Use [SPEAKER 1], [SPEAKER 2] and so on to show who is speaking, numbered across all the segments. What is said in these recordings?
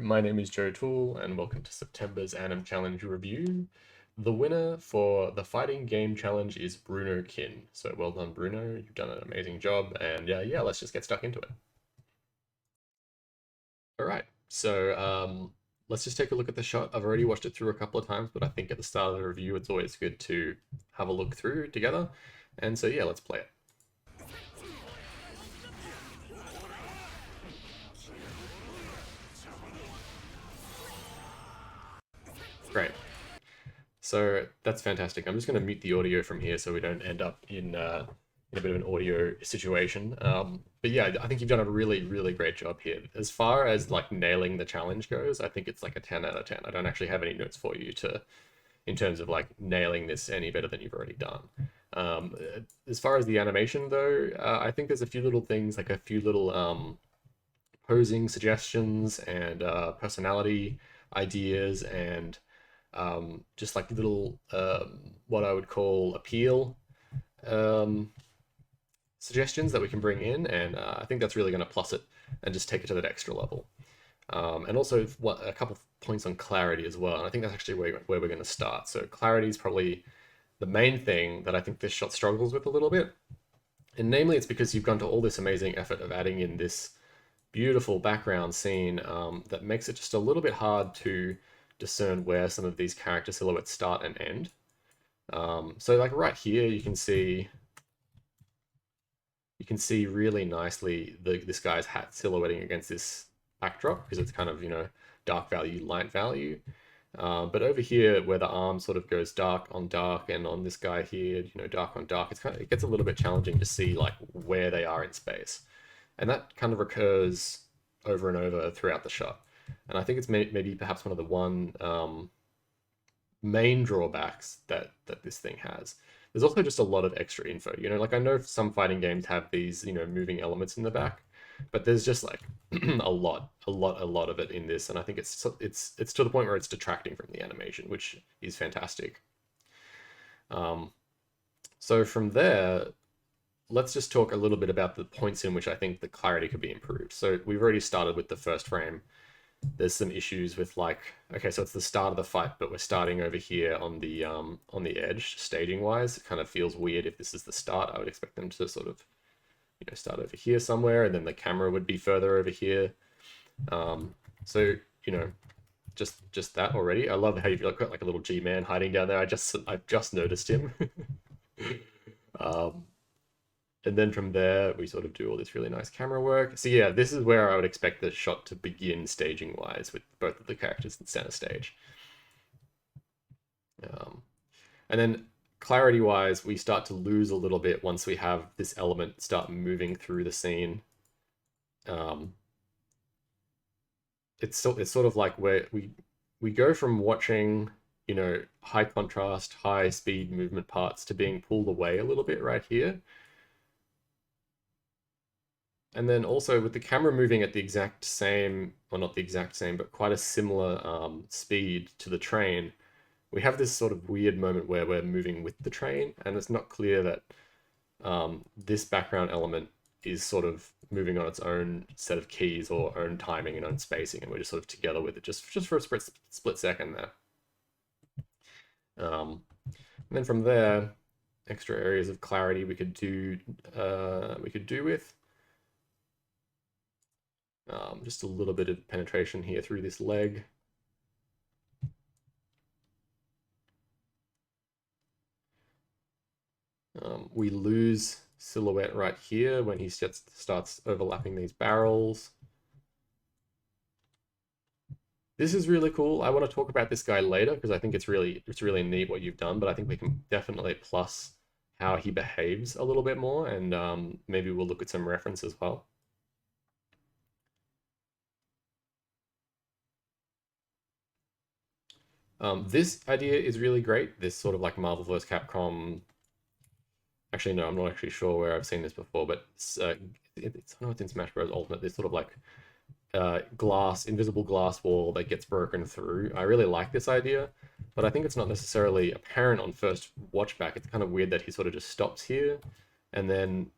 [SPEAKER 1] my name is Joe Toole, and welcome to September's Animchallenge review. The winner for the fighting game challenge is Bruno Kin. So well done, Bruno. You've done an amazing job, and yeah, let's just get stuck into it. All right, so let's just take a look at the shot. I've already watched it through a couple of times, but I think at the start of the review, it's always good to have a look through together. And so yeah, let's play it. Great. So that's fantastic. I'm just going to mute the audio from here so we don't end up in a bit of an audio situation. But yeah, I think you've done a really great job here. As far as like nailing the challenge goes, I think it's like a 10 out of 10. I don't actually have any notes for you in terms of like nailing this any better than you've already done. As far as the animation though, I think there's a few little things, like a few little posing suggestions and personality ideas and just like little what I would call appeal suggestions that we can bring in, and I think that's really going to plus it and just take it to that extra level. And also a couple of points on clarity as well, and I think that's actually where we're going to start. So clarity is probably the main thing that I think this shot struggles with a little bit, and namely it's because you've gone to all this amazing effort of adding in this beautiful background scene that makes it just a little bit hard to discern where some of these character silhouettes start and end. So like right here, you can see really nicely this guy's hat silhouetting against this backdrop because it's kind of, you know, dark value, light value. But over here, where the arm sort of goes dark on dark, and on this guy here, you know, dark on dark, it gets a little bit challenging to see like where they are in space, and that kind of recurs over and over throughout the shot. And I think it's maybe perhaps one of the main drawbacks that this thing has. There's also just a lot of extra info. You know, like I know some fighting games have these, you know, moving elements in the back, but there's just like a lot of it in this, and I think it's to the point where it's detracting from the animation, which is fantastic. So from there, let's just talk a little bit about the points in which I think the clarity could be improved. So we've already started with the first frame. There's some issues with like, okay, so it's the start of the fight, but we're starting over here on the edge, staging wise. It kind of feels weird if this is the start. I would expect them to sort of, you know, start over here somewhere, and then the camera would be further over here. So, you know, just that already. I love how you've got like a little G-man hiding down there. I've just noticed him. And then from there, we sort of do all this really nice camera work. So yeah, this is where I would expect the shot to begin staging-wise, with both of the characters in center stage. And then clarity-wise, we start to lose a little bit once we have this element start moving through the scene. It's sort of like where we go from watching, you know, high contrast, high speed movement parts to being pulled away a little bit right here. And then also with the camera moving at the exact same, well, not the exact same, but quite a similar speed to the train, we have this sort of weird moment where we're moving with the train, and it's not clear that this background element is sort of moving on its own set of keys or own timing and own spacing, and we're just sort of together with it just for a split second there. And then from there, extra areas of clarity we could do with. Just a little bit of penetration here through this leg. We lose silhouette right here when he starts overlapping these barrels. This is really cool. I want to talk about this guy later because I think it's really neat what you've done, but I think we can definitely plus how he behaves a little bit more, and maybe we'll look at some reference as well. This idea is really great. This sort of like Marvel vs. Capcom. Actually, no, I'm not actually sure where I've seen this before, but I know it's in Smash Bros. Ultimate. This sort of like invisible glass wall that gets broken through. I really like this idea, but I think it's not necessarily apparent on first watch back. It's kind of weird that he sort of just stops here, and then,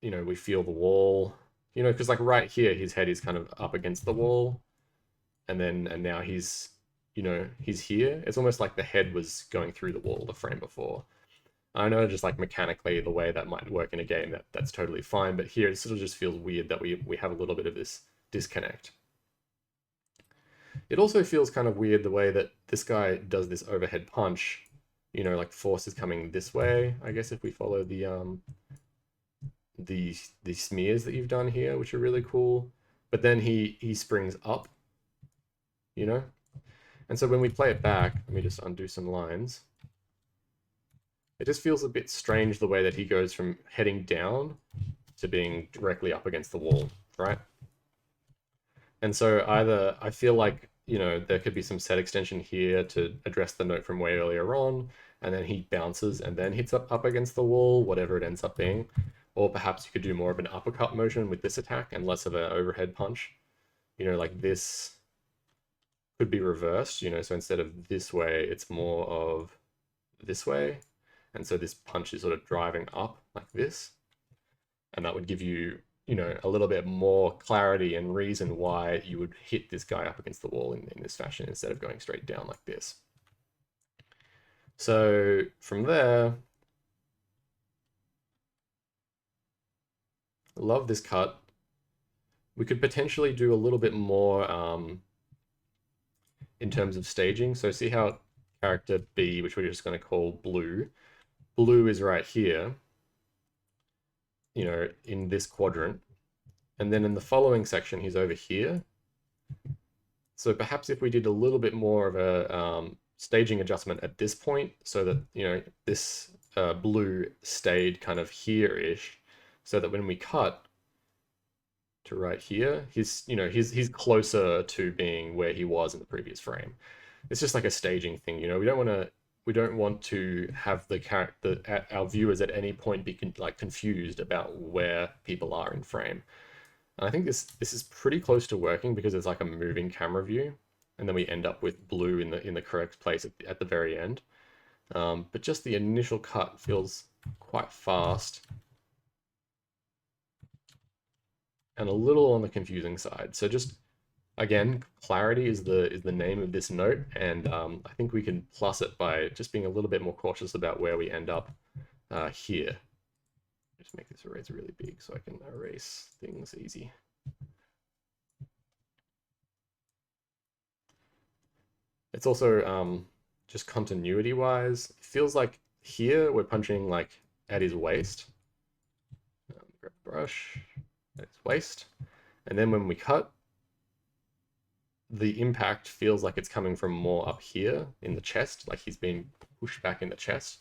[SPEAKER 1] you know, we feel the wall. You know, because like right here, his head is kind of up against the wall. and now he's, he's here. It's almost like the head was going through the wall the frame before. I know just like mechanically the way that might work in a game, that's totally fine, but here it sort of just feels weird that we have a little bit of this disconnect. It also feels kind of weird the way that this guy does this overhead punch. Like force is coming this way, I guess, if we follow the smears that you've done here, which are really cool. But then he springs up, you know? And so when we play it back, let me just undo some lines. It just feels a bit strange the way that he goes from heading down to being directly up against the wall, right? And so either I feel like, there could be some set extension here to address the note from way earlier on, and then he bounces and then hits up against the wall, whatever it ends up being. Or perhaps you could do more of an uppercut motion with this attack and less of an overhead punch. Like this could be reversed, so instead of this way, it's more of this way. And so this punch is sort of driving up like this. And that would give you, a little bit more clarity and reason why you would hit this guy up against the wall in this fashion instead of going straight down like this. So from there, I love this cut. We could potentially do a little bit more in terms of staging. So see how character B, which we're just going to call blue, blue is right here, in this quadrant. And then in the following section, he's over here. So perhaps if we did a little bit more of a staging adjustment at this point so that, this blue stayed kind of here-ish, so that when we cut to right here, he's closer to being where he was in the previous frame. It's just like a staging thing, we don't want to have our viewers at any point be confused about where people are in frame. And I think this is pretty close to working because it's like a moving camera view, and then we end up with blue in the correct place at the very end. But just the initial cut feels quite fast and a little on the confusing side. So just again, clarity is the name of this note, and I think we can plus it by just being a little bit more cautious about where we end up here. Just make this eraser really big so I can erase things easy. It's also just continuity wise, it feels like here we're punching like at his waist. Grab a brush at his waist, and then when we cut, the impact feels like it's coming from more up here in the chest, like he's being pushed back in the chest.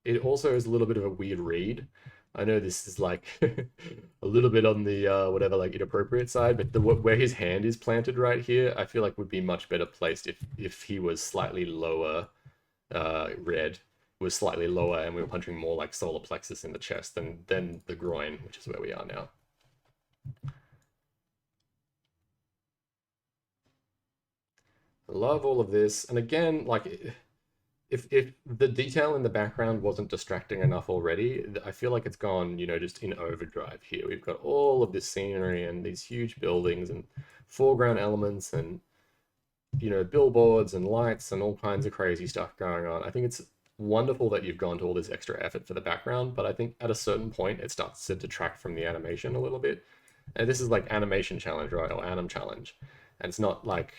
[SPEAKER 1] It also is a little bit of a weird read. I know this is like a little bit on the whatever, like inappropriate side, but where his hand is planted right here, I feel like would be much better placed if he was slightly lower, red was slightly lower, and we were punching more like solar plexus in the chest than the groin, which is where we are now. I love all of this, and again, like if the detail in the background wasn't distracting enough already, I feel like it's gone, just in overdrive here. We've got all of this scenery and these huge buildings and foreground elements and, billboards and lights and all kinds of crazy stuff going on. I think it's wonderful that you've gone to all this extra effort for the background, but I think at a certain point it starts to detract from the animation a little bit. And this is like Animation Challenge, right? Or Animchallenge. And it's not like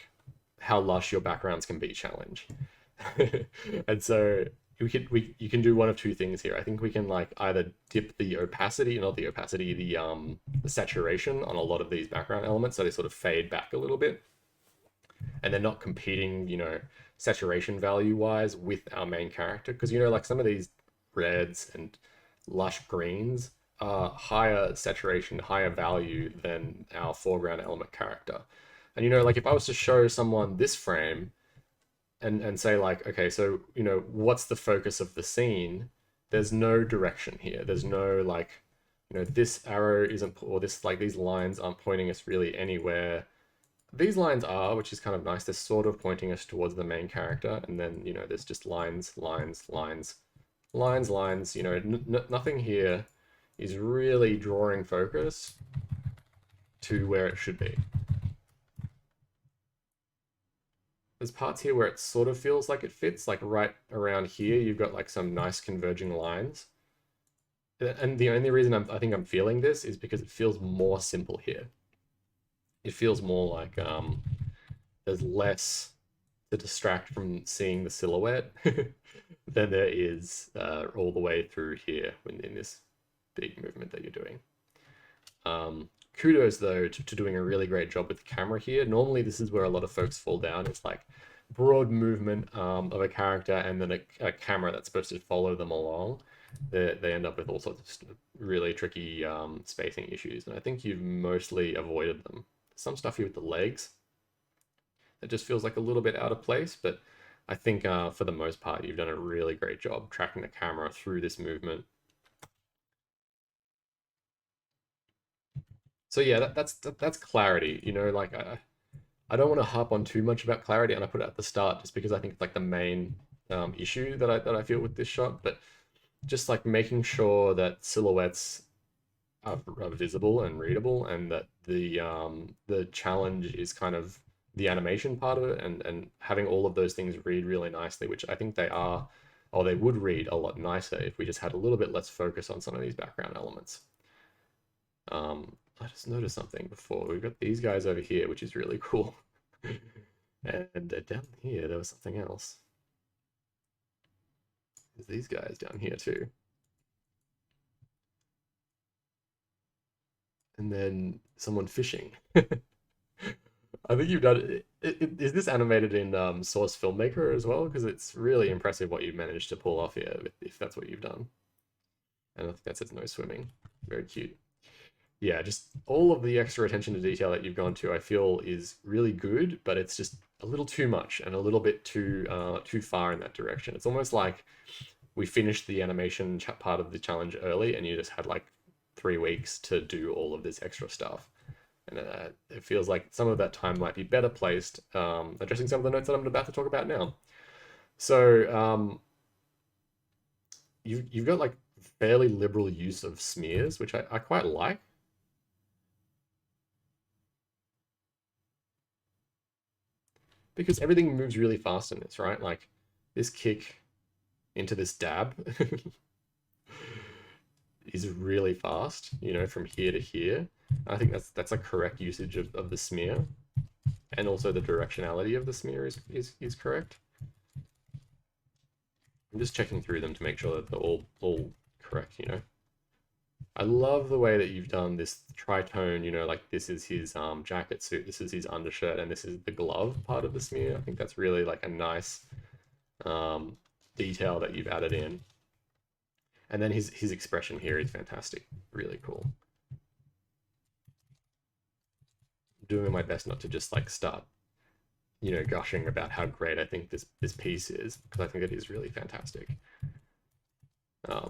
[SPEAKER 1] how lush your backgrounds can be challenge. And so you can do one of two things here. I think we can like either dip the opacity, not the opacity, the saturation on a lot of these background elements so they sort of fade back a little bit, and they're not competing, saturation value wise with our main character, because like some of these reds and lush greens are higher saturation, higher value than our foreground element character. And like if I was to show someone this frame and say like, okay, so what's the focus of the scene, there's no direction here. There's no like, this arrow isn't, or this like these lines aren't pointing us really anywhere. These lines are, which is kind of nice. They're sort of pointing us towards the main character, and then there's just lines, lines, lines, lines, lines. Nothing here. is really drawing focus to where it should be. There's parts here where it sort of feels like it fits, like right around here, you've got like some nice converging lines. And the only reason I think I'm feeling this is because it feels more simple here. It feels more like there's less to distract from seeing the silhouette than there is all the way through here in this big movement that you're doing. Kudos though to doing a really great job with the camera here. Normally this is where a lot of folks fall down. It's like broad movement of a character and then a camera that's supposed to follow them along. They end up with all sorts of really tricky spacing issues, and I think you've mostly avoided them. Some stuff here with the legs that just feels like a little bit out of place, but I think for the most part you've done a really great job tracking the camera through this movement. So yeah, that's clarity. You know, like I don't want to harp on too much about clarity, and I put it at the start just because I think it's like the main issue that I feel with this shot. But just like making sure that silhouettes are visible and readable, and that the challenge is kind of the animation part of it, and having all of those things read really nicely, which I think they are, or they would read a lot nicer if we just had a little bit less focus on some of these background elements. I just noticed something before. We've got these guys over here, which is really cool. And down here, there was something else. There's these guys down here too. And then someone fishing. I think you've done it. Is this animated in Source Filmmaker as well? Because it's really impressive what you've managed to pull off here, if that's what you've done. And I think that says no swimming. Very cute. Yeah, just all of the extra attention to detail that you've gone to, I feel is really good, but it's just a little too much and a little bit too far in that direction. It's almost like we finished the animation part of the challenge early, and you just had like 3 weeks to do all of this extra stuff. And it feels like some of that time might be better placed addressing some of the notes that I'm about to talk about now. So you've got like fairly liberal use of smears, which I quite like. Because everything moves really fast in this, right? Like this kick into this dab is really fast, you know, from here to here. I think that's a correct usage of the smear. And also the directionality of the smear is correct. I'm just checking through them to make sure that they're all correct, you know. I love the way that you've done this tritone, you know, like this is his jacket suit, this is his undershirt, and this is the glove part of the smear. I think that's really like a nice detail that you've added in. And then his expression here is fantastic, really cool. I'm doing my best not to just like start, you know, gushing about how great I think this piece is, because I think it is really fantastic.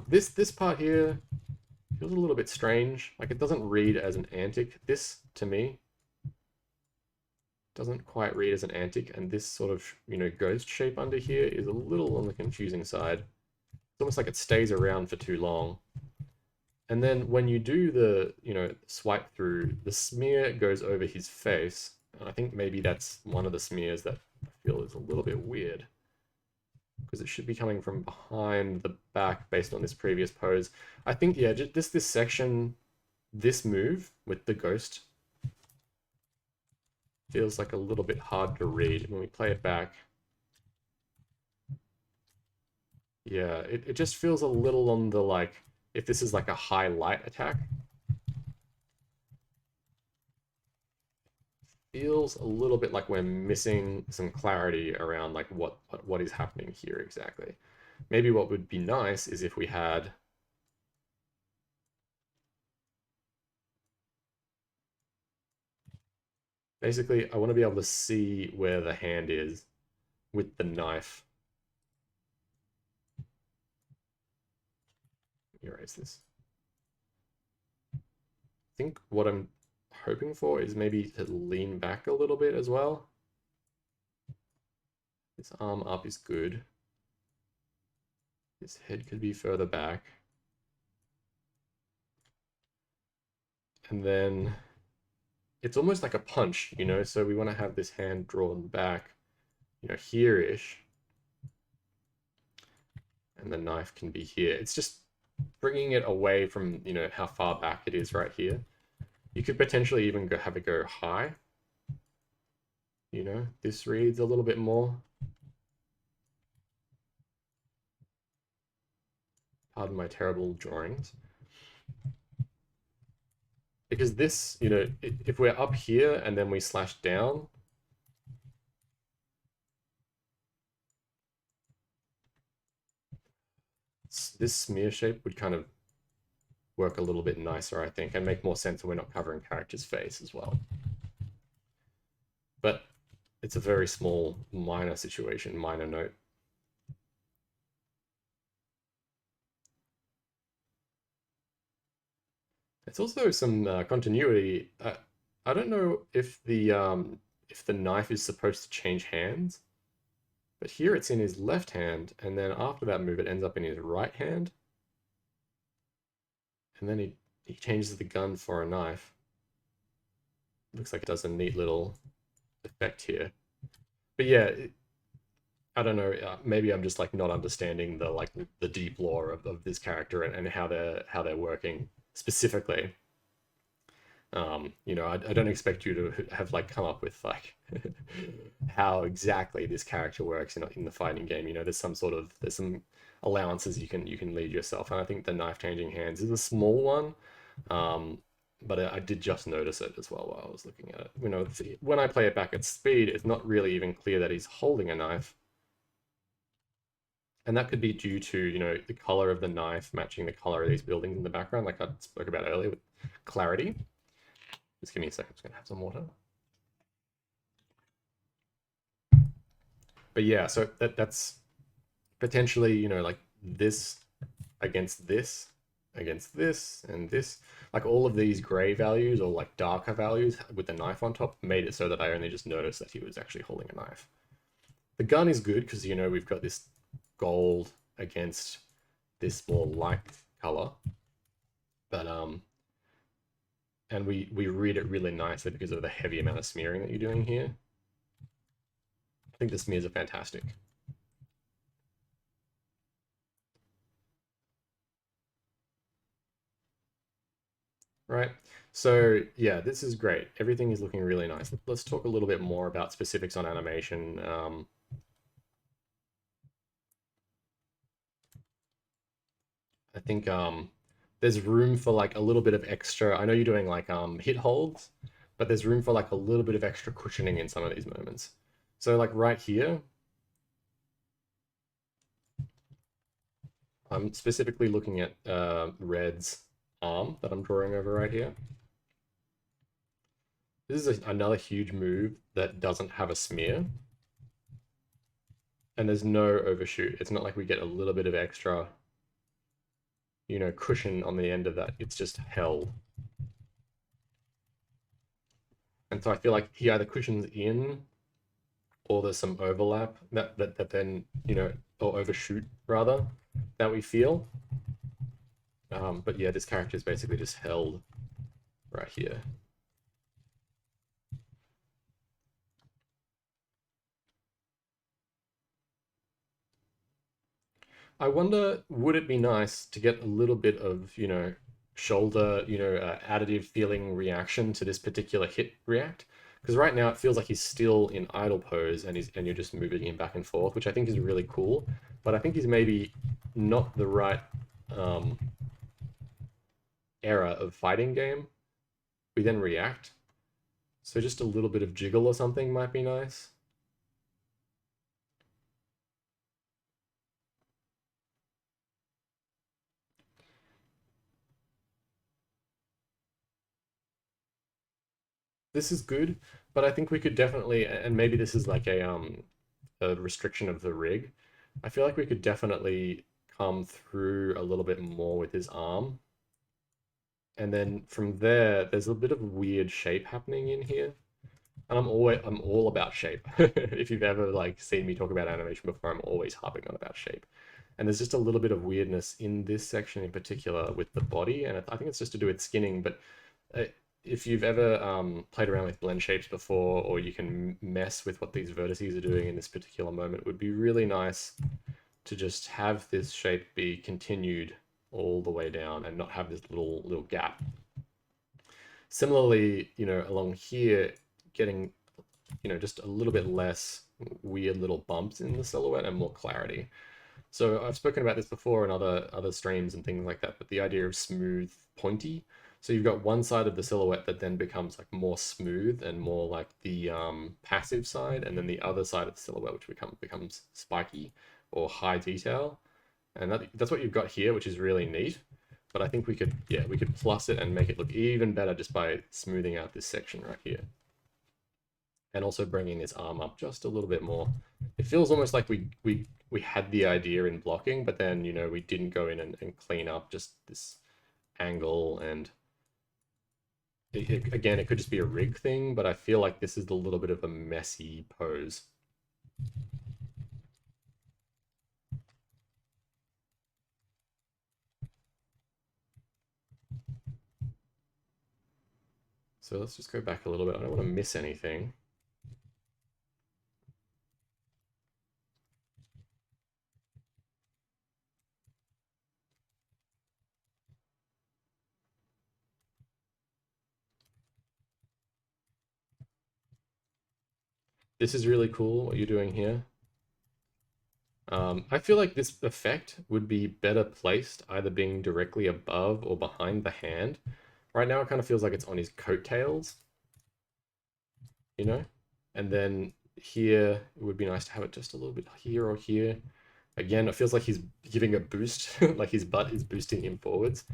[SPEAKER 1] This part here feels a little bit strange. Like it doesn't read as an antic. This to me doesn't quite read as an antic, and this sort of, you know, ghost shape under here is a little on the confusing side. It's almost like it stays around for too long. And then when you do the, you know, swipe through, the smear goes over his face. And I think maybe that's one of the smears that I feel is a little bit weird, because it should be coming from behind the back based on this previous pose. I think, yeah, just this section, this move with the ghost feels like a little bit hard to read. When we play it back, yeah, it just feels a little on the, like, if this is like a high light attack, feels a little bit like we're missing some clarity around like what is happening here exactly. Maybe what would be nice is if we had basically, I want to be able to see where the hand is with the knife. Erase this. I think what I'm hoping for is maybe to lean back a little bit as well. This arm up is good. This head could be further back. And then it's almost like a punch, you know, so we want to have this hand drawn back, you know, here-ish. And the knife can be here. It's just bringing it away from, you know, how far back it is right here. You could potentially even have it go high. You know, this reads a little bit more. Pardon my terrible drawings. Because this, you know, if we're up here and then we slash down, this smear shape would kind of work a little bit nicer, I think, and make more sense when we're not covering character's face as well. But it's a very small, minor situation, minor note. It's also some continuity. I don't know if the knife is supposed to change hands, but here it's in his left hand, and then after that move, it ends up in his right hand, and then he changes the gun for a knife. Looks like it does a neat little effect here. But yeah, I don't know. Maybe I'm just like not understanding the deep lore of this character and how they're working specifically. You know, I don't expect you to have like come up with like how exactly this character works in the fighting game. You know, there's some allowances you can lead yourself, and I think the knife changing hands is a small one. But I did just notice it as well while I was looking at it. You know, when I play it back at speed, it's not really even clear that he's holding a knife. And that could be due to, you know, the color of the knife matching the color of these buildings in the background, like I spoke about earlier with clarity. Just give me a second, I'm just gonna have some water. But yeah, so that's potentially, you know, like this against this, against this, and this. Like all of these gray values or like darker values with the knife on top made it so that I only just noticed that he was actually holding a knife. The gun is good because, you know, we've got this gold against this more light color. But and we read it really nicely because of the heavy amount of smearing that you're doing here. I think the smears are fantastic. Right. So yeah, this is great. Everything is looking really nice. Let's talk a little bit more about specifics on animation. I think there's room for like a little bit of extra. I know you're doing like hit holds, but there's room for like a little bit of extra cushioning in some of these moments. So like right here, I'm specifically looking at Red's arm that I'm drawing over right here. This is another huge move that doesn't have a smear. And there's no overshoot. It's not like we get a little bit of extra, you know, cushion on the end of that. It's just held. And so I feel like he either cushions in or there's some overlap that then, you know, or overshoot rather, that we feel. But yeah, this character is basically just held right here. I wonder, would it be nice to get a little bit of, you know, shoulder, you know, additive feeling reaction to this particular hit react? Because right now it feels like he's still in idle pose and you're just moving him back and forth, which I think is really cool. But I think he's maybe not the right um, era of fighting game. We then react. So just a little bit of jiggle or something might be nice. This is good, but I think we could definitely, and maybe this is like a restriction of the rig. I feel like we could definitely come through a little bit more with his arm. And then from there, there's a bit of weird shape happening in here. And I'm all about shape. If you've ever like seen me talk about animation before, I'm always harping on about shape. And there's just a little bit of weirdness in this section in particular with the body, and I think it's just to do with skinning, but if you've ever played around with blend shapes before, or you can mess with what these vertices are doing in this particular moment, it would be really nice to just have this shape be continued all the way down and not have this little gap. Similarly, along here, getting, just a little bit less weird little bumps in the silhouette and more clarity. So I've spoken about this before in other streams and things like that, but the idea of smooth, pointy. So you've got one side of the silhouette that then becomes like more smooth and more like the passive side, and then the other side of the silhouette which becomes spiky or high detail. And that's what you've got here, which is really neat. But I think we could plus it and make it look even better just by smoothing out this section right here. And also bringing this arm up just a little bit more. It feels almost like we had the idea in blocking, but then, we didn't go in and clean up just this angle. And again, it could just be a rig thing, but I feel like this is a little bit of a messy pose. So let's just go back a little bit. I don't want to miss anything. This is really cool what you're doing here. I feel like this effect would be better placed either being directly above or behind the hand. Right now it kind of feels like it's on his coattails, And then here, it would be nice to have it just a little bit here or here. Again, it feels like he's giving a boost, like his butt is boosting him forwards.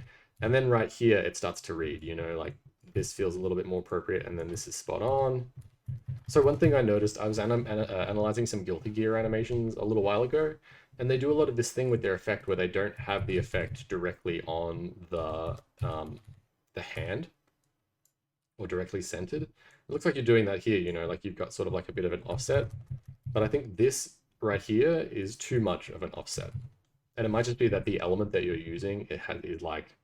[SPEAKER 1] And then right here, it starts to read, like this feels a little bit more appropriate, and then this is spot on. So one thing I noticed, I was analyzing some Guilty Gear animations a little while ago, and they do a lot of this thing with their effect where they don't have the effect directly on the hand or directly centered. It looks like you're doing that here, like you've got sort of like a bit of an offset, but I think this right here is too much of an offset. And it might just be that the element that you're using is like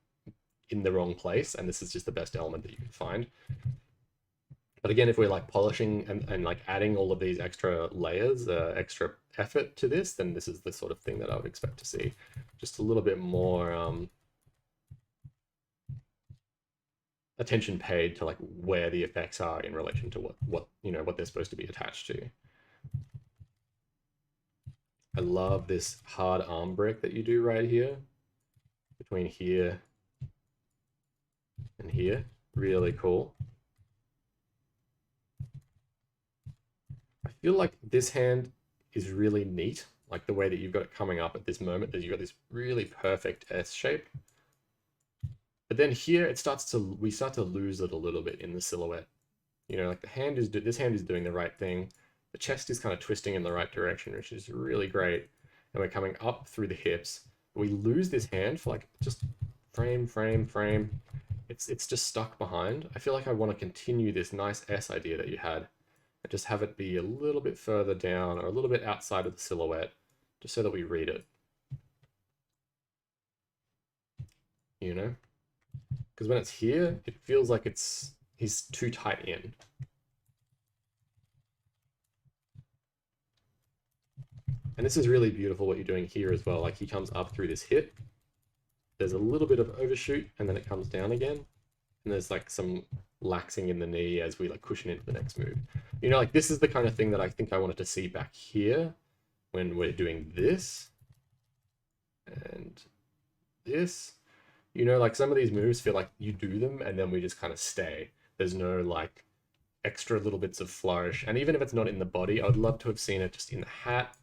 [SPEAKER 1] in the wrong place, and this is just the best element that you can find. But again, if we're like polishing and like adding all of these extra layers, extra effort to this, then this is the sort of thing that I would expect to see. Just a little bit more attention paid to like where the effects are in relation to what they're supposed to be attached to. I love this hard arm break that you do right here, between here and here. Really cool. I feel like this hand is really neat, like the way that you've got it coming up at this moment, that you've got this really perfect S shape. But then here we start to lose it a little bit in the silhouette. Like this hand is doing the right thing. The chest is kind of twisting in the right direction, which is really great. And we're coming up through the hips. We lose this hand for like just frame. It's just stuck behind. I feel like I want to continue this nice S idea that you had and just have it be a little bit further down or a little bit outside of the silhouette, just so that we read it. Because when it's here, it feels like he's too tight in. And this is really beautiful what you're doing here as well. Like he comes up through this hip. There's a little bit of overshoot, and then it comes down again. And there's like some laxing in the knee as we like cushion into the next move. Like this is the kind of thing that I think I wanted to see back here when we're doing this and this. Like some of these moves feel like you do them and then we just kind of stay. There's no like extra little bits of flourish. And even if it's not in the body, I would love to have seen it just in the hat.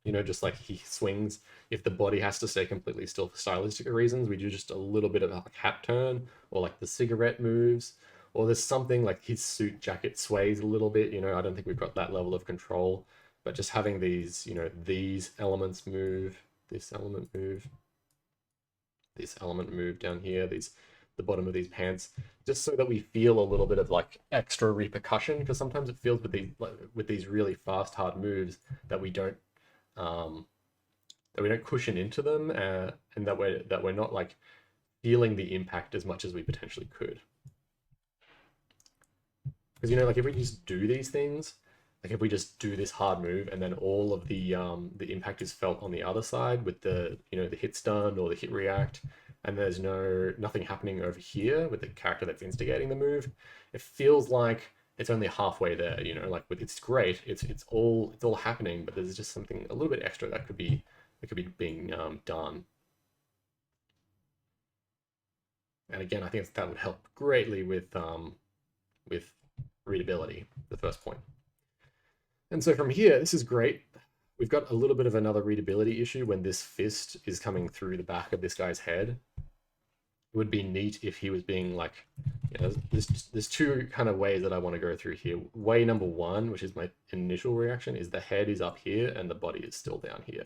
[SPEAKER 1] Just like he swings. If the body has to stay completely still for stylistic reasons, we do just a little bit of a hat turn, or like the cigarette moves, or there's something like his suit jacket sways a little bit. I don't think we've got that level of control, but just having these, these elements move, this element move, this element move down here, the bottom of these pants, just so that we feel a little bit of like extra repercussion, because sometimes it feels with these really fast hard moves that we don't cushion into them, and that we're not like feeling the impact as much as we potentially could. Because you know, like if we just do these things, like if we just do this hard move and then all of the impact is felt on the other side with the the hit stun or the hit react, and there's nothing happening over here with the character that's instigating the move, it feels like it's only halfway there. Like with it's great, it's all happening, but there's just something a little bit extra that could be being done. And again, I think that would help greatly with readability, the first point. And so from here, this is great. We've got a little bit of another readability issue when this fist is coming through the back of this guy's head. It would be neat if he was being like, there's two kind of ways that I want to go through here. Way number one, which is my initial reaction, is the head is up here and the body is still down here.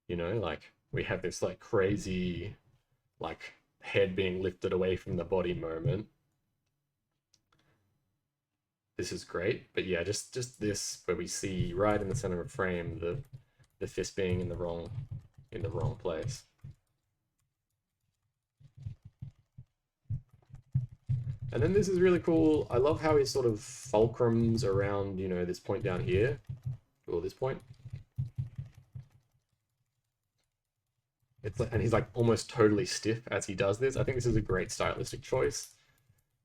[SPEAKER 1] Like we have this like crazy, like head being lifted away from the body moment. This is great, but yeah, just this where we see right in the center of frame the fist being in the wrong place. And then this is really cool. I love how he sort of fulcrums around, this point down here, or this point. It's like, and he's like almost totally stiff as he does this. I think this is a great stylistic choice.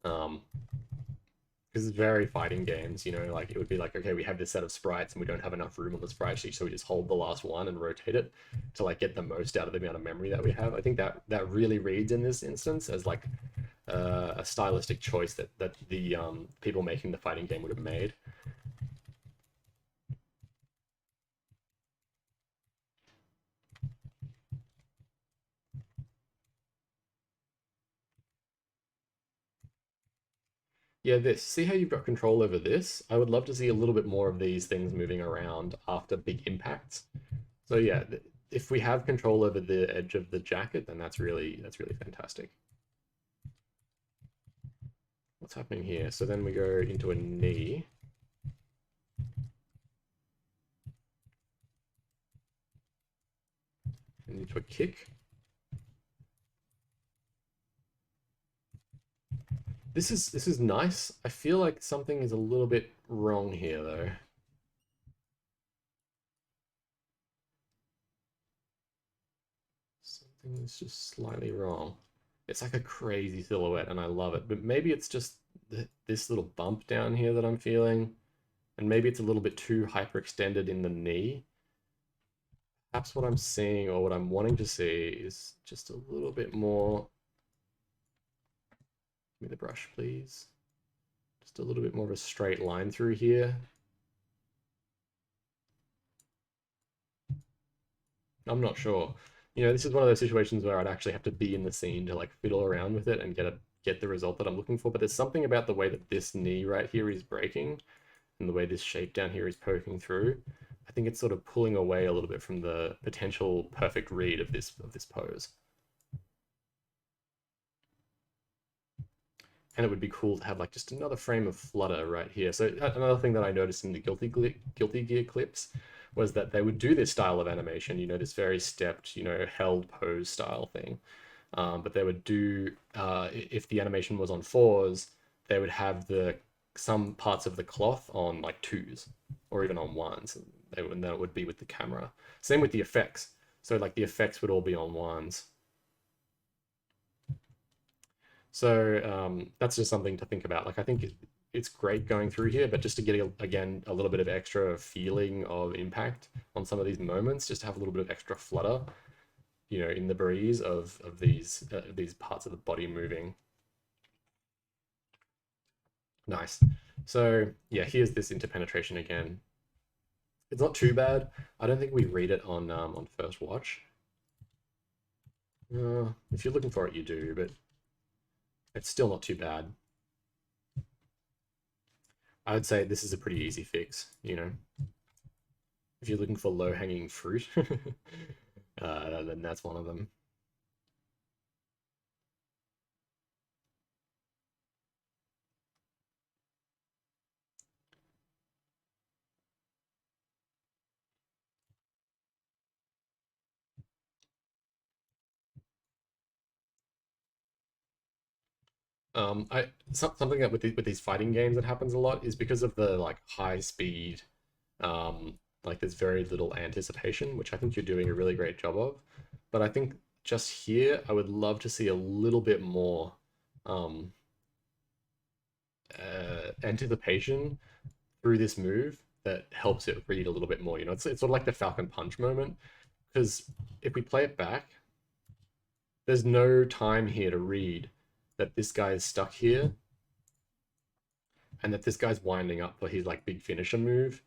[SPEAKER 1] Because it's very fighting games, like it would be like, okay, we have this set of sprites and we don't have enough room on the sprite sheet, so we just hold the last one and rotate it to like get the most out of the amount of memory that we have. I think that really reads in this instance as like a stylistic choice that the people making the fighting game would have made. Yeah, this. See how you've got control over this? I would love to see a little bit more of these things moving around after big impacts. So yeah, if we have control over the edge of the jacket, then that's really fantastic. What's happening here? So then we go into a knee. And into a kick. This is nice. I feel like something is a little bit wrong here though. Something is just slightly wrong. It's like a crazy silhouette and I love it, but maybe it's just this little bump down here that I'm feeling, and maybe it's a little bit too hyperextended in the knee. Perhaps what I'm seeing or what I'm wanting to see is just a little bit more. Give me the brush, please. Just a little bit more of a straight line through here. I'm not sure. This is one of those situations where I'd actually have to be in the scene to like fiddle around with it and get the result that I'm looking for. But there's something about the way that this knee right here is breaking and the way this shape down here is poking through. I think it's sort of pulling away a little bit from the potential perfect read of this pose. And it would be cool to have like just another frame of flutter right here. So another thing that I noticed in the Guilty Gear clips was that they would do this style of animation, this very stepped, held pose style thing. But they would do, if the animation was on fours, they would have some parts of the cloth on like twos or even on ones. And that would be with the camera. Same with the effects. So like the effects would all be on ones. So that's just something to think about. Like I think it's great going through here, but just to get again a little bit of extra feeling of impact on some of these moments, just to have a little bit of extra flutter, in the breeze of these parts of the body moving. Nice. So yeah, here's this interpenetration again. It's not too bad. I don't think we read it on first watch. If you're looking for it, you do, but it's still not too bad. I would say this is a pretty easy fix, If you're looking for low-hanging fruit, then that's one of them. Something that with these fighting games that happens a lot is because of the like high speed, like there's very little anticipation, which I think you're doing a really great job of. But I think just here, I would love to see a little bit more um, anticipation through this move that helps it read a little bit more. You know, it's sort of like the Falcon Punch moment, because if we play it back, there's no time here to read that this guy is stuck here and that this guy's winding up for his like big finisher move.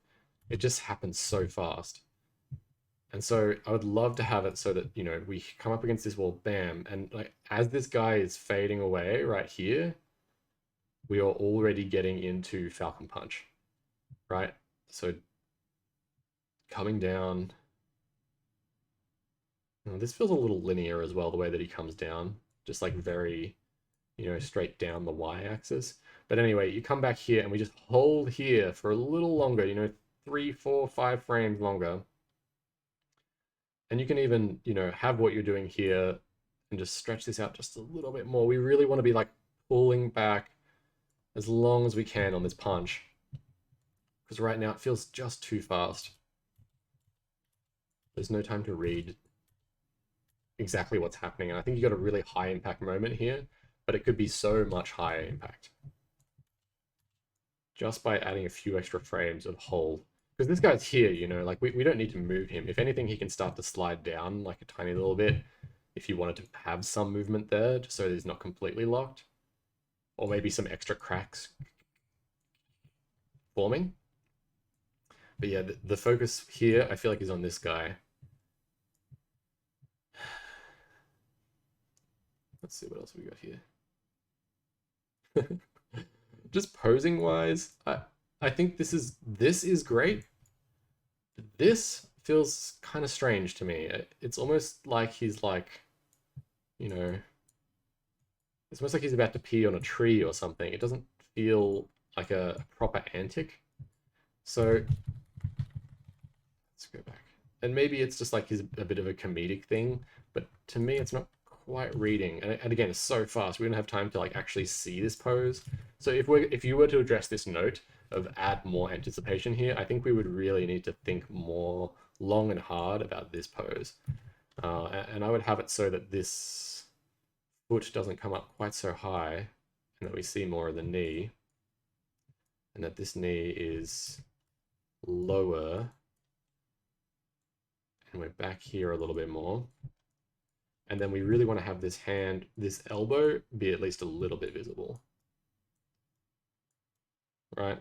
[SPEAKER 1] It just happens so fast. And so I would love to have it so that, you know, we come up against this wall, bam, and like as this guy is fading away right here, we are already getting into Falcon Punch, right? So coming down. Oh, this feels a little linear as well, the way that he comes down, just like very, you know, straight down the y-axis. But anyway, you come back here and we just hold here for a little longer, you know, 3, 4, 5 frames longer. And you can even, you know, have what you're doing here and just stretch this out just a little bit more. We really want to be like pulling back as long as we can on this punch. Because right now it feels just too fast. There's no time to read exactly what's happening. And I think you got a really high impact moment here, but it could be so much higher impact just by adding a few extra frames of hold. Because this guy's here, you know, like we don't need to move him. If anything, he can start to slide down like a tiny little bit if you wanted to have some movement there, just so he's not completely locked. Or maybe some extra cracks forming. But yeah, the focus here, I feel like, is on this guy. Let's see what else we got here. Just posing wise, I think this is great. This feels kind of strange to me. It's almost like he's like, you know, it's almost like he's about to pee on a tree or something. It doesn't feel like a proper antic. So let's go back. And maybe it's just like he's a bit of a comedic thing, but to me, it's not quite reading. And again, it's so fast. We don't have time to like actually see this pose. So if you were to address this note of add more anticipation here, I think we would really need to think more long and hard about this pose. And I would have it so that this foot doesn't come up quite so high and that we see more of the knee and that this knee is lower and we're back here a little bit more. And then we really want to have this hand, this elbow, be at least a little bit visible. Right?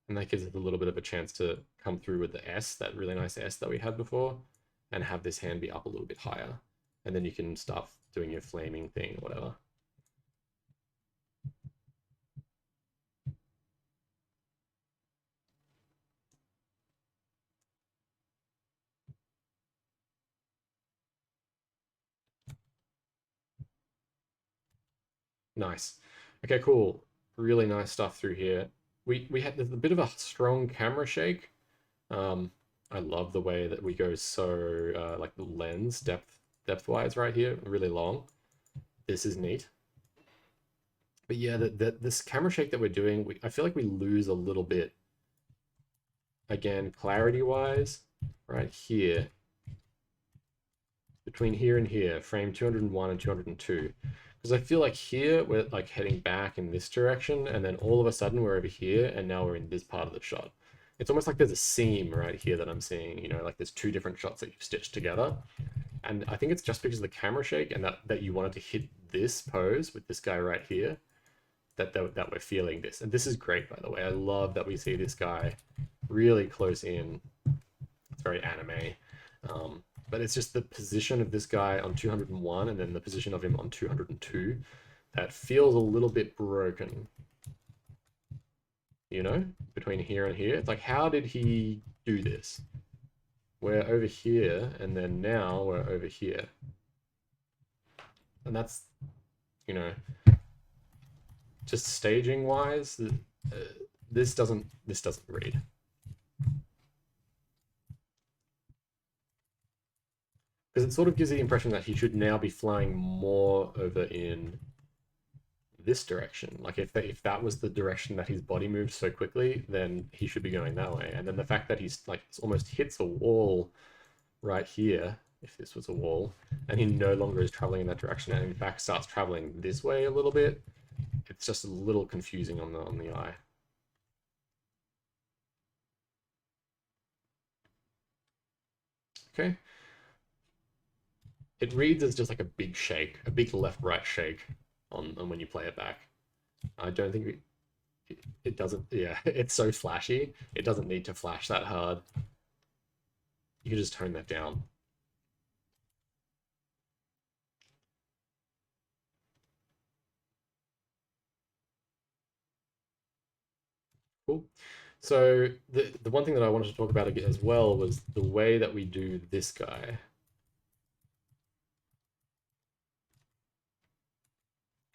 [SPEAKER 1] And that gives it a little bit of a chance to come through with the S, that really nice S that we had before, and have this hand be up a little bit higher. And then you can start doing your flaming thing or whatever. Nice. Okay, cool. Really nice stuff through here. We had there's a bit of a strong camera shake. I love the way that we go so like the lens depth wise right here, really long. This is neat. But yeah, this camera shake that we're doing, I feel like we lose a little bit. Again, clarity wise, right here, between here and here, frame 201 and 202. Because I feel like here we're like heading back in this direction, and then all of a sudden we're over here, and now we're in this part of the shot. It's almost like there's a seam right here that I'm seeing, you know, like there's two different shots that you've stitched together. And I think it's just because of the camera shake and that you wanted to hit this pose with this guy right here, that we're feeling this. And this is great, by the way. I love that we see this guy really close in. It's very anime. But it's just the position of this guy on 201 and then the position of him on 202 that feels a little bit broken. You know, between here and here. It's like, how did he do this? We're over here, and then now we're over here. And that's, you know, just staging wise, this doesn't read. Because it sort of gives the impression that he should now be flying more over in this direction. Like if that was the direction that his body moved so quickly, then he should be going that way. And then the fact that he's like almost hits a wall right here, if this was a wall, and he no longer is traveling in that direction, and in fact starts traveling this way a little bit, it's just a little confusing on the eye. Okay. It reads as just like a big shake, a big left-right shake on when you play it back. I don't think it doesn't, yeah, it's so flashy. It doesn't need to flash that hard. You can just tone that down. Cool. So the one thing that I wanted to talk about again as well was the way that we do this guy.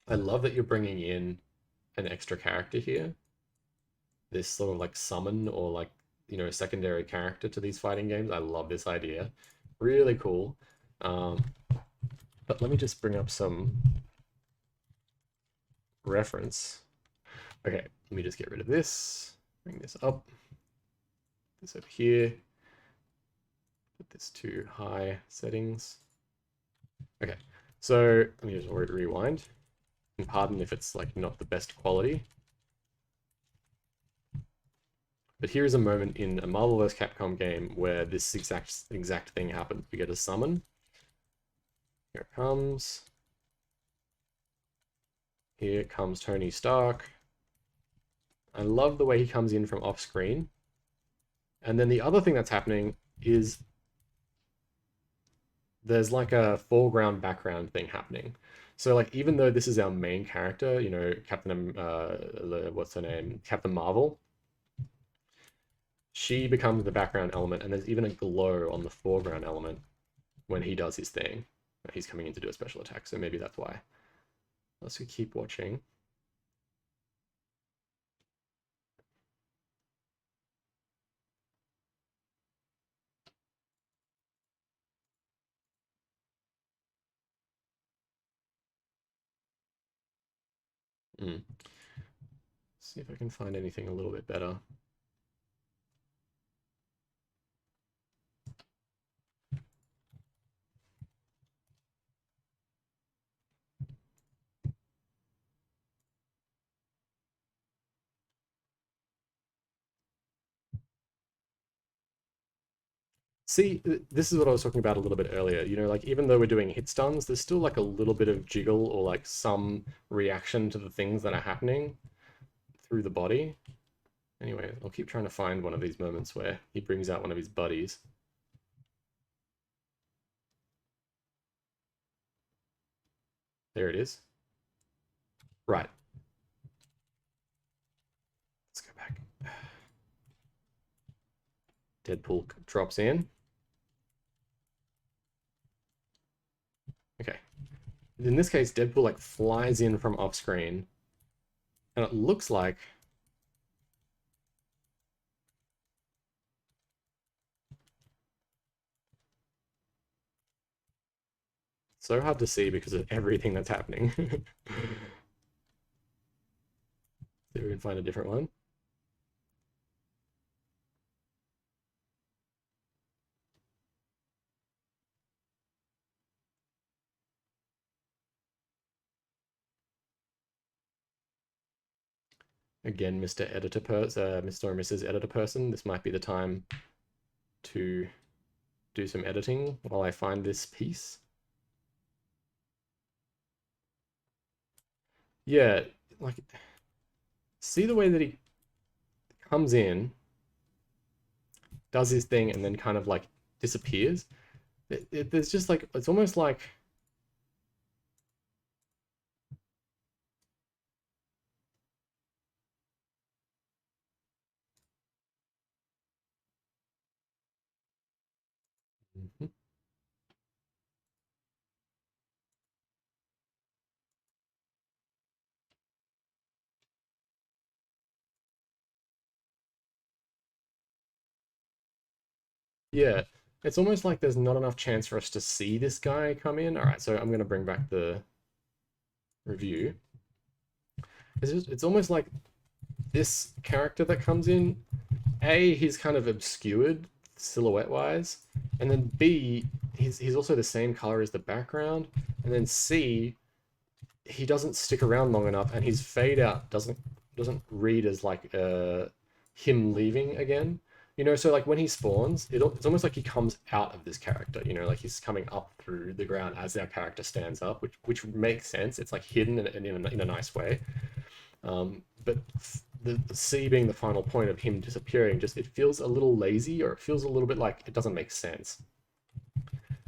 [SPEAKER 1] I love that you're bringing in an extra character here. This sort of like summon or like, you know, secondary character to these fighting games. I love this idea. Really cool. But let me just bring up some reference. Okay, let me just get rid of this. Bring this up. This over here. Put this to high settings. Okay, so let me just rewind. And pardon if it's like not the best quality. But here is a moment in a Marvel vs. Capcom game where this exact thing happens. We get a summon. Here it comes. Here comes Tony Stark. I love the way he comes in from off screen. And then the other thing that's happening is there's like a foreground background thing happening. So like even though this is our main character, you know, what's her name? Captain Marvel, she becomes the background element, and there's even a glow on the foreground element when he does his thing. He's coming in to do a special attack, so maybe that's why. Let's keep watching. See if I can find anything a little bit better. See, this is what I was talking about a little bit earlier. You know, like even though we're doing hit stuns, there's still like a little bit of jiggle or like some reaction to the things that are happening through the body. Anyway, I'll keep trying to find one of these moments where he brings out one of his buddies. There it is. Right. Let's go back. Deadpool drops in. Okay. In this case, Deadpool like flies in from off screen, and it looks like so hard to see because of everything that's happening. See if we can find a different one. Again, Mr. Mr. or Mrs. Editor Person, this might be the time to do some editing while I find this piece. Yeah, like, see the way that he comes in, does his thing, and then kind of like disappears? There's just like, it's almost like, Mhm. Yeah, it's almost like there's not enough chance for us to see this guy come in. All right, so I'm going to bring back the review. it's almost like this character that comes in, A, he's kind of obscured silhouette wise, and then B, he's also the same color as the background, and then C, he doesn't stick around long enough, and his fade out doesn't read as like him leaving again. You know, so like when he spawns, it's almost like he comes out of this character. You know, like he's coming up through the ground as our character stands up, which makes sense. It's like hidden in a nice way. But the C being the final point of him disappearing, just it feels a little lazy, or it feels a little bit like it doesn't make sense.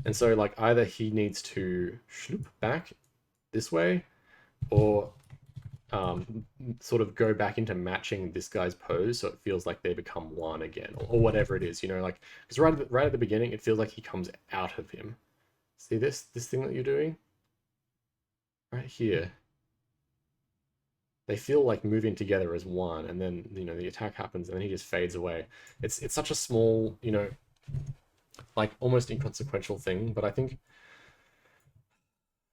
[SPEAKER 1] And so like either he needs to sloop back this way, or sort of go back into matching this guy's pose so it feels like they become one again, or whatever it is, you know, like because right at the beginning it feels like he comes out of him. See this thing that you're doing right here, they feel like moving together as one, and then you know the attack happens and then he just fades away. It's such a small, you know, like almost inconsequential thing, but I think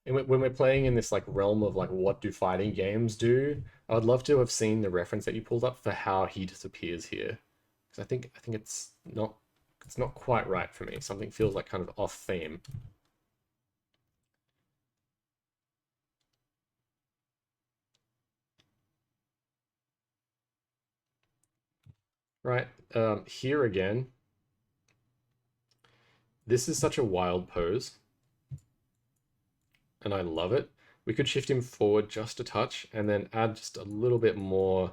[SPEAKER 1] when we're playing in this like realm of like what do fighting games do, I would love to have seen the reference that you pulled up for how he disappears here, because I think it's not quite right for me. Something feels like kind of off theme. Right, here again, this is such a wild pose, and I love it. We could shift him forward just a touch and then add just a little bit more,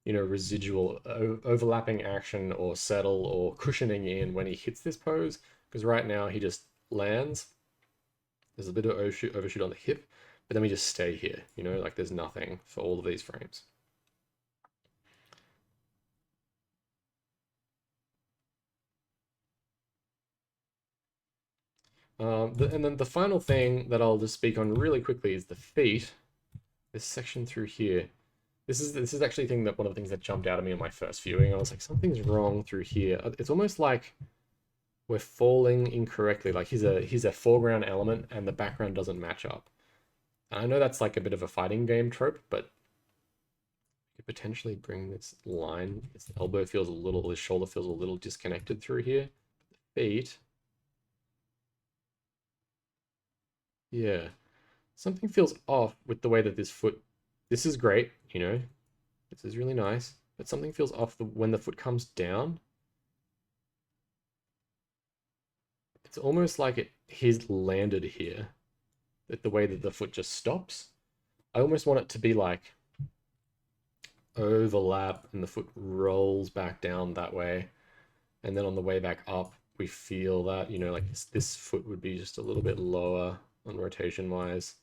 [SPEAKER 1] you know, residual overlapping action or settle or cushioning in when he hits this pose, because right now he just lands. There's a bit of overshoot on the hip, but then we just stay here, you know, like there's nothing for all of these frames. And then the final thing that I'll just speak on really quickly is the feet. This section through here. This is actually a thing that one of the things that jumped out at me on my first viewing. I was like, something's wrong through here. It's almost like we're falling incorrectly. Like he's a foreground element and the background doesn't match up. And I know that's like a bit of a fighting game trope, but you could potentially bring this line. His elbow feels a little, his shoulder feels a little disconnected through here. Feet. Yeah. Something feels off with the way that this foot, this is great, you know, this is really nice, but something feels off when the foot comes down. It's almost like he's landed here, that the way that the foot just stops. I almost want it to be like overlap and the foot rolls back down that way. And then on the way back up, we feel that, you know, like this foot would be just a little bit lower on rotation wise.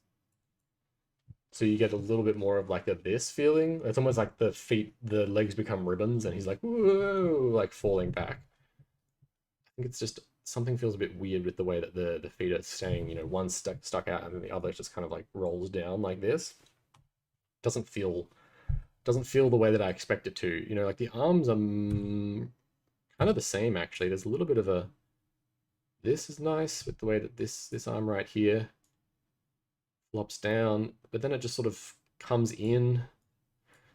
[SPEAKER 1] So you get a little bit more of like this feeling. It's almost like the legs become ribbons and he's like, whoa, like falling back. I think it's just something feels a bit weird with the way that the feet are staying, you know, one stuck out and then the other just kind of like rolls down like this. Doesn't feel the way that I expect it to. You know, like the arms are kind of the same actually. There's a little bit of a, this is nice with the way that this arm right here flops down, but then it just sort of comes in.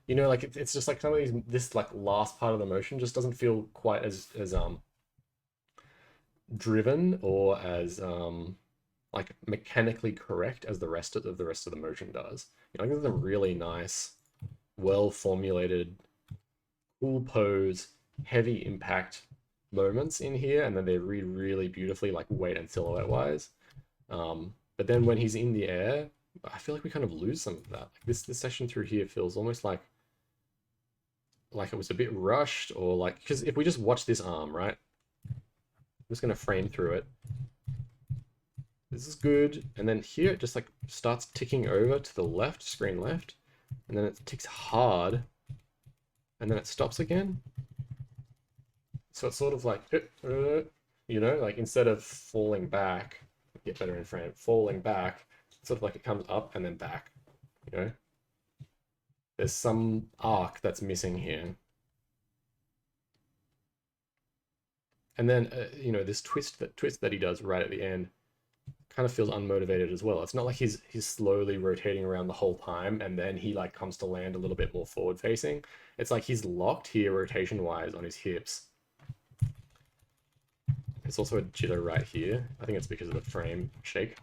[SPEAKER 1] You know, like it's just like some of these, this like last part of the motion just doesn't feel quite as driven or as like mechanically correct as the rest of the motion does. You know, I think there's a really nice, well formulated, cool pose, heavy impact moments in here, and then they read really beautifully, like weight and silhouette wise. But then when he's in the air, I feel like we kind of lose some of that. Like this section through here feels almost like it was a bit rushed, or like, because if we just watch this arm, right? I'm just gonna frame through it. This is good, and then here it just like starts ticking over to the left, screen left, and then it ticks hard, and then it stops again. So it's sort of like, you know, like instead of falling back, get better in frame, falling back, it's sort of like it comes up and then back, you know? There's some arc that's missing here. And then, you know, this twist that he does right at the end kind of feels unmotivated as well. It's not like he's slowly rotating around the whole time and then he like comes to land a little bit more forward facing. It's like he's locked here rotation wise on his hips. It's also a jitter right here. I think it's because of the frame shake.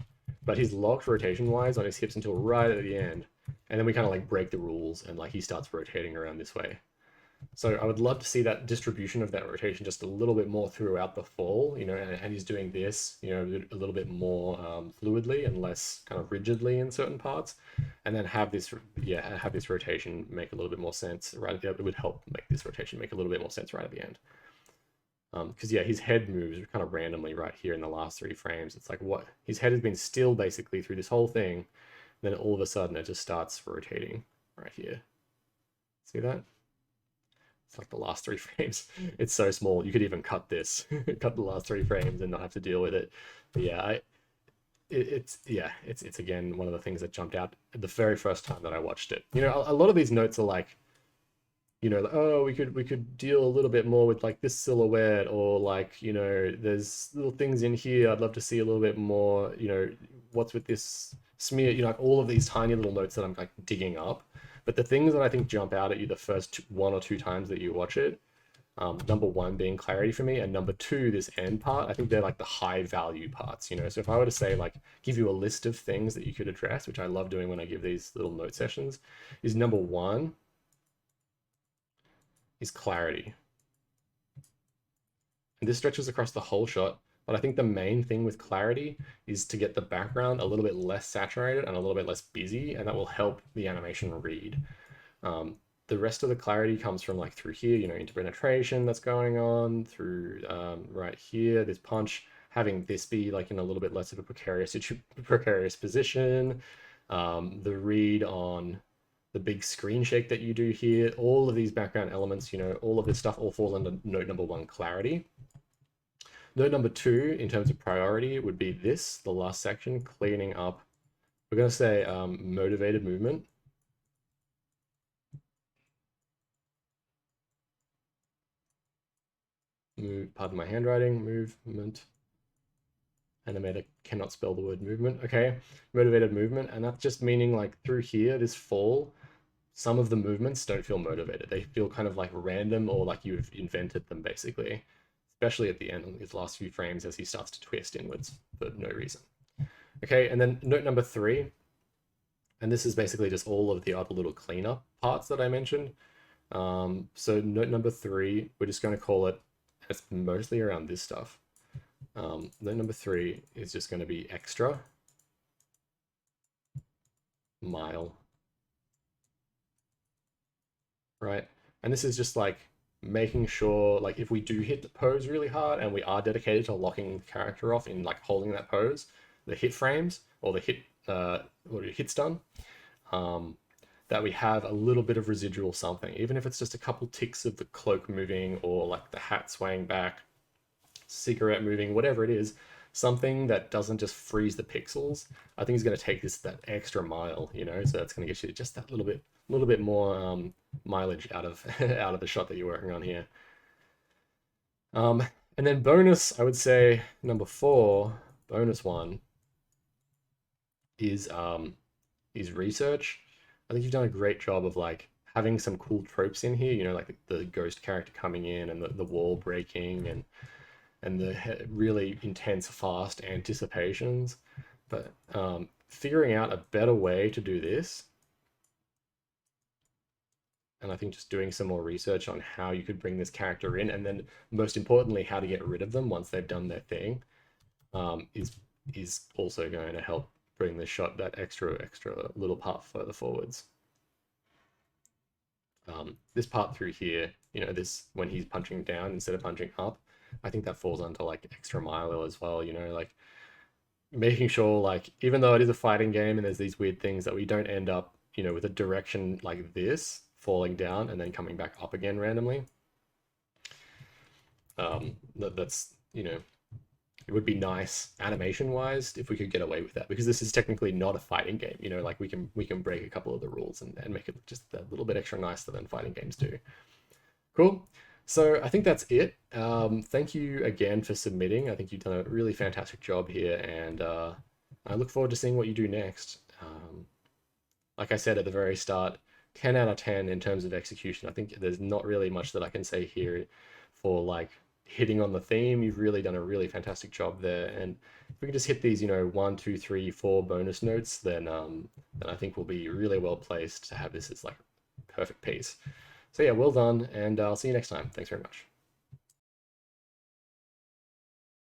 [SPEAKER 1] But he's locked rotation wise on his hips until right at the end. And then we kind of like break the rules and like he starts rotating around this way. So I would love to see that distribution of that rotation just a little bit more throughout the fall, you know, and he's doing this, you know, a little bit more fluidly and less kind of rigidly in certain parts, and then have this, yeah, have this rotation make a little bit more sense, right? It would help make this rotation make a little bit more sense right at the end. Because yeah, his head moves kind of randomly right here in the last 3 frames. It's like what his head has been still basically through this whole thing, then all of a sudden it just starts rotating right here. See that? It's like the last 3 frames. It's so small. You could even cut this, cut the last 3 frames and not have to deal with it. But yeah, it's again one of the things that jumped out the very first time that I watched it. You know, a lot of these notes are like, you know, like, oh, we could deal a little bit more with like this silhouette, or like, you know, there's little things in here I'd love to see a little bit more. You know, what's with this smear? You know, like all of these tiny little notes that I'm like digging up. But the things that I think jump out at you the first 1 or 2 times that you watch it, number 1 being clarity for me, and number 2, this end part, I think they're like the high value parts, you know. So if I were to say like give you a list of things that you could address, which I love doing when I give these little note sessions, is number 1 is clarity. And this stretches across the whole shot, but I think the main thing with clarity is to get the background a little bit less saturated and a little bit less busy, and that will help the animation read. The rest of the clarity comes from like through here, you know, interpenetration that's going on, through right here, this punch, having this be like in a little bit less of a precarious position, the read on the big screen shake that you do here, all of these background elements, you know, all of this stuff all falls under note number 1, clarity. Note number 2, in terms of priority, would be this, the last section, cleaning up. We're going to say motivated movement. Pardon my handwriting, movement. Animator cannot spell the word movement. Okay, motivated movement, and that's just meaning like through here, this fall, some of the movements don't feel motivated. They feel kind of like random, or like you've invented them basically, especially at the end on these last few frames as he starts to twist inwards for no reason. Okay, and then note number 3, and this is basically just all of the other little cleanup parts that I mentioned. So note number 3, we're just going to call it, it's mostly around this stuff. Note number 3 is just going to be extra mile, right? And this is just like making sure, like if we do hit the pose really hard and we are dedicated to locking the character off in like holding that pose, the hit frames or the hit hit stun, that we have a little bit of residual something, even if it's just a couple ticks of the cloak moving or like the hat swaying back, cigarette moving, whatever it is, something that doesn't just freeze the pixels. I think is going to take this that extra mile, you know, so that's going to get you just that little bit more mileage out of out of the shot that you're working on here. And then bonus, I would say number 4, bonus 1 is research. I think you've done a great job of like having some cool tropes in here, you know, like the ghost character coming in and the wall breaking and the really intense, fast anticipations. But figuring out a better way to do this, and I think just doing some more research on how you could bring this character in, and then most importantly, how to get rid of them once they've done their thing, is also going to help bring this shot that extra little part further forwards. This part through here, you know, this when he's punching down instead of punching up, I think that falls under like extra mile as well, you know, like making sure like even though it is a fighting game and there's these weird things that we don't end up, you know, with a direction like this falling down and then coming back up again randomly. That's, you know, it would be nice animation wise if we could get away with that, because this is technically not a fighting game, you know, like we can break a couple of the rules and make it just a little bit extra nicer than fighting games do. Cool. So I think that's it. Thank you again for submitting. I think you've done a really fantastic job here, and I look forward to seeing what you do next. Like I said at the very start, 10 out of 10 in terms of execution. I think there's not really much that I can say here for like hitting on the theme. You've really done a really fantastic job there. And if we can just hit these, you know, 1, 2, 3, 4 bonus notes, then I think we'll be really well placed to have this as like a perfect piece. So yeah, well done, and I'll see you next time. Thanks very much.